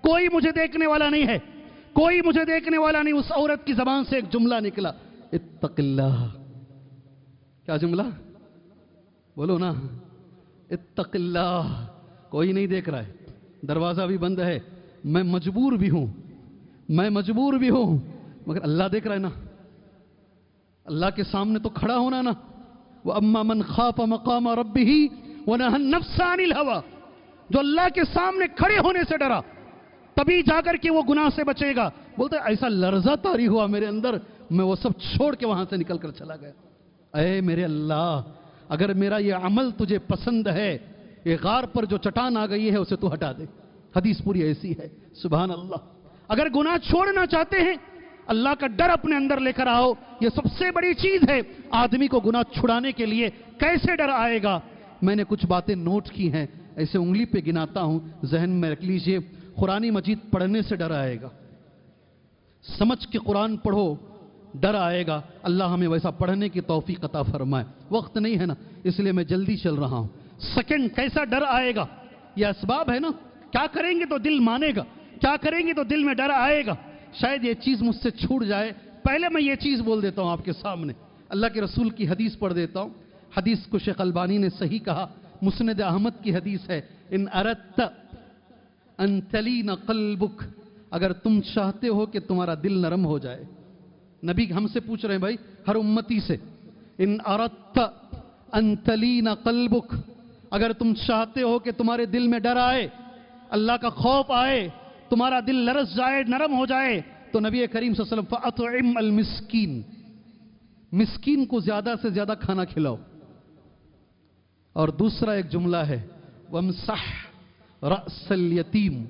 S2: کوئی مجھے دیکھنے والا نہیں ہے، کوئی مجھے دیکھنے والا نہیں. اس عورت کی زبان سے ایک جملہ نکلا، اتق اللہ. کیا جملہ؟ بولو نا، اتق اللہ. کوئی نہیں دیکھ رہا ہے، دروازہ بھی بند ہے، میں مجبور بھی ہوں، مگر اللہ دیکھ رہا ہے نا. اللہ کے سامنے تو کھڑا ہونا نا. وَأَمَّا مَنْ خَافَ مَقَامَ رَبِّهِ وَنَهَى النَّفْسَ عَنِ الْهَوَىٰ، جو اللہ کے سامنے کھڑے ہونے سے ڈرا، تبھی جا کر کے وہ گناہ سے بچے گا. بولتے ایسا لرزہ طاری ہوا میرے اندر، میں وہ سب چھوڑ کے وہاں سے نکل کر چلا گیا. اے میرے اللہ، اگر میرا یہ عمل تجھے پسند ہے، یہ غار پر جو چٹان آ گئی ہے اسے تو ہٹا دے. حدیث پوری ایسی ہے. سبحان اللہ. اگر گناہ چھوڑنا چاہتے ہیں، اللہ کا ڈر اپنے اندر لے کر آؤ. یہ سب سے بڑی چیز ہے آدمی کو گناہ چھڑانے کے لیے. کیسے ڈر آئے گا؟ میں نے کچھ باتیں نوٹ کی ہیں، ایسے انگلی پہ گناتا ہوں، ذہن میں رکھ لیجئے. قرآن مجید پڑھنے سے ڈر آئے گا. سمجھ کے قرآن پڑھو، ڈر آئے گا. اللہ ہمیں ویسا پڑھنے کی توفیق عطا فرمائے. وقت نہیں ہے نا، اس لیے میں جلدی چل رہا ہوں. سیکنڈ، کیسا ڈر آئے گا؟ یہ اسباب ہے نا. کیا کریں گے تو دل مانے گا، کیا کریں گے تو دل میں ڈر آئے گا. شاید یہ چیز مجھ سے چھوٹ جائے. پہلے میں یہ چیز بول دیتا ہوں آپ کے سامنے. اللہ کے رسول کی حدیث پڑھ دیتا ہوں. حدیث کو شیخ البانی نے صحیح کہا. مسند احمد کی حدیث ہے، ان اردت ان تلین قلبک، اگر تم چاہتے ہو کہ تمہارا دل نرم ہو جائے. نبی ہم سے پوچھ رہے ہیں بھائی، ہر امتی سے، ان اردت ان تلین قلبک، اگر تم چاہتے ہو کہ تمہارے دل میں ڈر آئے، اللہ کا خوف آئے، تمہارا دل لرز جائے، نرم ہو جائے، تو نبی کریم صلی اللہ علیہ وسلم فَأَطْعِمْ الْمِسْكِينَ، مسکین کو زیادہ سے زیادہ کھانا کھلاؤ. اور دوسرا ایک جملہ ہے، وَامْسَحْ رَأْسَ الْيَتِيمِ،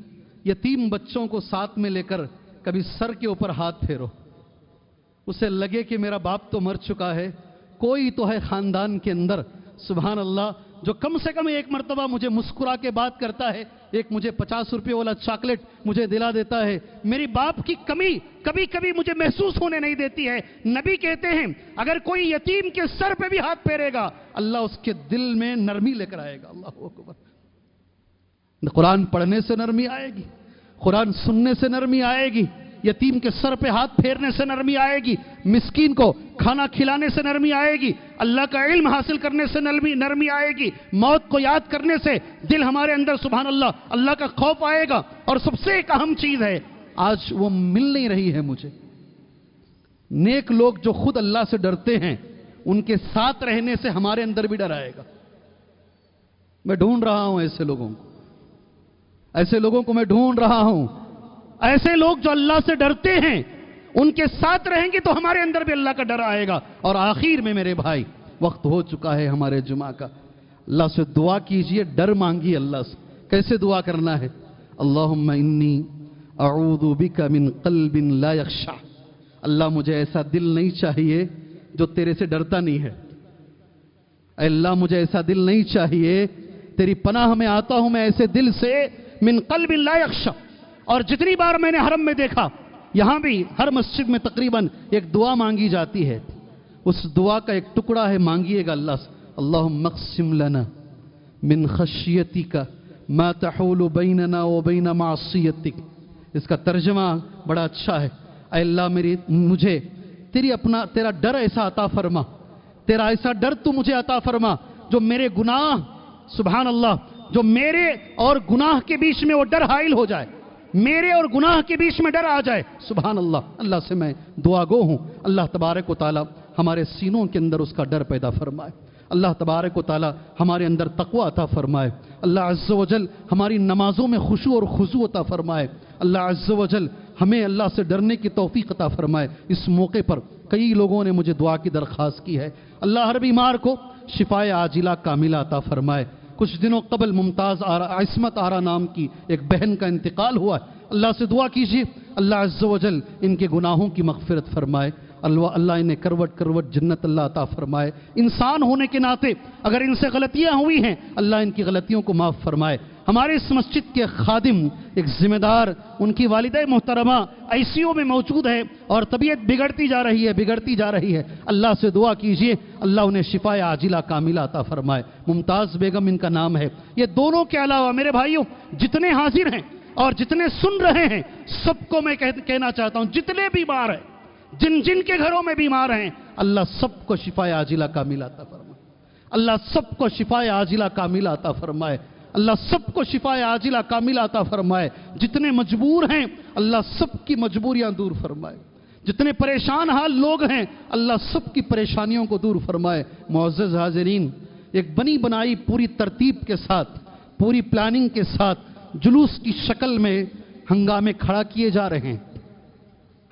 S2: یتیم بچوں کو ساتھ میں لے کر کبھی سر کے اوپر ہاتھ پھیرو. اسے لگے کہ میرا باپ تو مر چکا ہے، کوئی تو ہے خاندان کے اندر، سبحان اللہ، جو کم سے کم ایک مرتبہ مجھے مسکرا کے بات کرتا ہے، ایک مجھے 50 روپے والا چاکلیٹ مجھے دلا دیتا ہے. میری باپ کی کمی کبھی کبھی مجھے محسوس ہونے نہیں دیتی ہے. نبی کہتے ہیں اگر کوئی یتیم کے سر پہ بھی ہاتھ پھیرے گا، اللہ اس کے دل میں نرمی لے کر آئے گا. اللہ اکبر. قرآن پڑھنے سے نرمی آئے گی، قرآن سننے سے نرمی آئے گی، یتیم کے سر پہ ہاتھ پھیرنے سے نرمی آئے گی، مسکین کو کھانا کھلانے سے نرمی آئے گی، اللہ کا علم حاصل کرنے سے نرمی آئے گی، موت کو یاد کرنے سے دل ہمارے اندر سبحان اللہ اللہ کا خوف آئے گا. اور سب سے ایک اہم چیز ہے، آج وہ مل نہیں رہی ہے مجھے. نیک لوگ جو خود اللہ سے ڈرتے ہیں، ان کے ساتھ رہنے سے ہمارے اندر بھی ڈر آئے گا. میں ڈھونڈ رہا ہوں ایسے لوگوں کو میں ڈھونڈ رہا ہوں. ایسے لوگ جو اللہ سے ڈرتے ہیں، ان کے ساتھ رہیں گے تو ہمارے اندر بھی اللہ کا ڈر آئے گا. اور آخر میں میرے بھائی وقت ہو چکا ہے ہمارے جمعہ کا. اللہ سے دعا کیجئے, ڈر مانگیے اللہ سے. کیسے دعا کرنا ہے؟ اللہم انی اعوذ بک من قلب لا یخشع. اللہ مجھے ایسا دل نہیں چاہیے جو تیرے سے ڈرتا نہیں ہے. اے اللہ مجھے ایسا دل نہیں چاہیے, تیری پناہ میں آتا ہوں میں ایسے دل سے, من قلب لا یخشع. اور جتنی بار میں نے حرم میں دیکھا, یہاں بھی ہر مسجد میں تقریباً ایک دعا مانگی جاتی ہے. اس دعا کا ایک ٹکڑا ہے, مانگیے گا اللہ سے, اللہم اقسم لنا من خشیتک ما تحول بیننا وبین معصیتک. اس کا ترجمہ بڑا اچھا ہے. اے اللہ مجھے تیرا ڈر ایسا عطا فرما, تیرا ایسا ڈر تو مجھے عطا فرما جو میرے گناہ, سبحان اللہ, جو میرے اور گناہ کے بیچ میں وہ ڈر حائل ہو جائے, میرے اور گناہ کے بیچ میں ڈر آ جائے. سبحان اللہ. اللہ سے میں دعا گو ہوں, اللہ تبارک و تعالی ہمارے سینوں کے اندر اس کا ڈر پیدا فرمائے. اللہ تبارک و تعالی ہمارے اندر تقوی عطا فرمائے. اللہ عز و جل ہماری نمازوں میں خشوع اور خضوع عطا فرمائے. اللہ عز و جل ہمیں اللہ سے ڈرنے کی توفیق عطا فرمائے. اس موقع پر کئی لوگوں نے مجھے دعا کی درخواست کی ہے. اللہ ہر بیمار کو شفائے عاجلہ کاملہ عطا فرمائے. کچھ دنوں قبل ممتاز عصمت آرا نام کی ایک بہن کا انتقال ہوا ہے. اللہ سے دعا کیجیے اللہ عز و جل ان کے گناہوں کی مغفرت فرمائے. اللہ انہیں کروٹ کروٹ جنت اللہ عطا فرمائے. انسان ہونے کے ناطے اگر ان سے غلطیاں ہوئی ہیں, اللہ ان کی غلطیوں کو معاف فرمائے. ہمارے اس مسجد کے خادم, ایک ذمہ دار, ان کی والدہ محترمہ آئی سی یو میں موجود ہے اور طبیعت بگڑتی جا رہی ہے. اللہ سے دعا کیجئے اللہ انہیں شفائے عاجلہ کاملہ عطا فرمائے. ممتاز بیگم ان کا نام ہے. یہ دونوں کے علاوہ میرے بھائیوں جتنے حاضر ہیں اور جتنے سن رہے ہیں, سب کو میں کہنا چاہتا ہوں, جتنے بیمار ہیں, جن کے گھروں میں بیمار ہیں, اللہ سب کو شفائے عاجلہ کاملہ عطا فرمائے. اللہ سب کو شفائے عاجلہ کاملہ عطا فرمائے. اللہ سب کو شفائے عاجلہ کاملہ عطا فرمائے. جتنے مجبور ہیں اللہ سب کی مجبوریاں دور فرمائے. جتنے پریشان حال لوگ ہیں اللہ سب کی پریشانیوں کو دور فرمائے. معزز حاضرین, ایک بنی بنائی پوری ترتیب کے ساتھ, پوری پلاننگ کے ساتھ جلوس کی شکل میں ہنگامے کھڑا کیے جا رہے ہیں.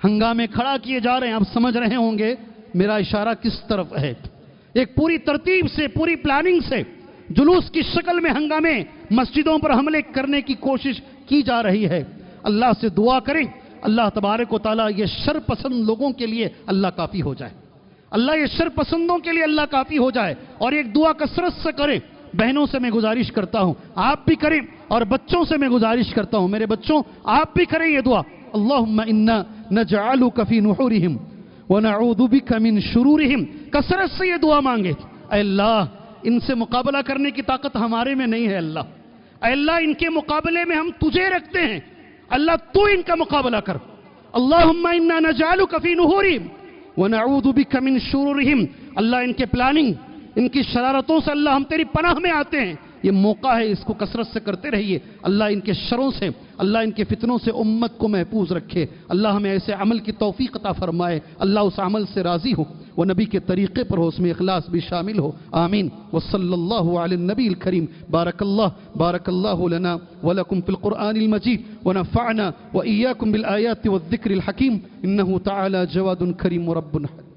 S2: آپ سمجھ رہے ہوں گے میرا اشارہ کس طرف ہے. ایک پوری ترتیب سے, پوری پلاننگ سے جلوس کی شکل میں ہنگامے مسجدوں پر حملے کرنے کی کوشش کی جا رہی ہے. اللہ سے دعا کریں اللہ تبارک و تعالیٰ یہ شر پسند لوگوں کے لیے اللہ کافی ہو جائے. اللہ یہ شر پسندوں کے لیے اللہ کافی ہو جائے. اور ایک دعا کثرت سے کریں. بہنوں سے میں گزارش کرتا ہوں آپ بھی کریں, اور بچوں سے میں گزارش کرتا ہوں میرے بچوں آپ بھی کریں یہ دعا. اللہم انا نجعلک فی نحورہم ونعوذ بک من شرورہم. کثرت سے یہ دعا مانگے. اے اللہ ان سے مقابلہ کرنے کی طاقت ہمارے میں نہیں ہے. اے اللہ ان کے مقابلے میں ہم تجھے رکھتے ہیں. اللہ تو ان کا مقابلہ کر. اللہم انا نجعلک فی نحورہم ونعوذ بک من شرورہم. اللہ ان کے پلاننگ, ان کی شرارتوں سے اللہ ہم تیری پناہ میں آتے ہیں. یہ موقع ہے, اس کو کثرت سے کرتے رہیے. اللہ ان کے شروں سے, اللہ ان کے فتنوں سے امت کو محفوظ رکھے. اللہ ہمیں ایسے عمل کی توفیق عطا فرمائے. اللہ اس عمل سے راضی ہو, وہ نبی کے طریقے پر ہو, اس میں اخلاص بھی شامل ہو. آمین. وصلی اللہ علی النبی الکریم. بارک اللہ لنا ولکم فی القرآن المجید ونفعنا وإیاکم بالآیات والذکر الحکیم. انہ تعالی جواد کریم رب حکیم.